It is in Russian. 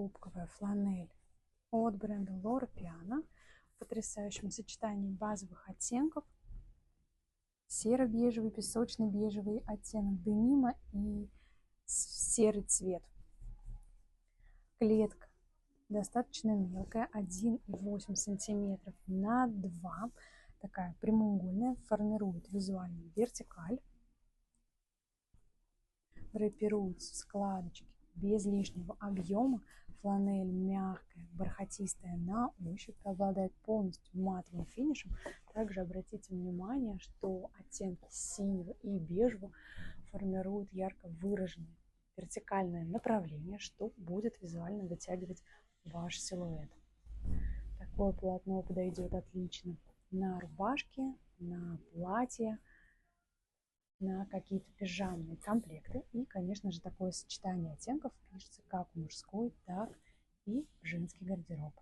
хлопковая фланель от бренда Loro Piana в потрясающем сочетании базовых оттенков. Серо-бежевый, песочно-бежевый оттенок денима и серый цвет. Клетка достаточно мелкая, 1,8 сантиметров на 2, такая прямоугольная, формирует визуальную вертикаль. Драпируются складочки без лишнего объема. Фланель мягкая, бархатистая на ощупь, обладает полностью матовым финишем. Также обратите внимание, что оттенки синего и бежевого формируют ярко выраженное вертикальное направление, что будет визуально вытягивать ваш силуэт. Такое полотно подойдет отлично на рубашке, на платье, на какие-то пижамные комплекты. И, конечно же, такое сочетание оттенков пишется как в мужской, так и в женский гардероб.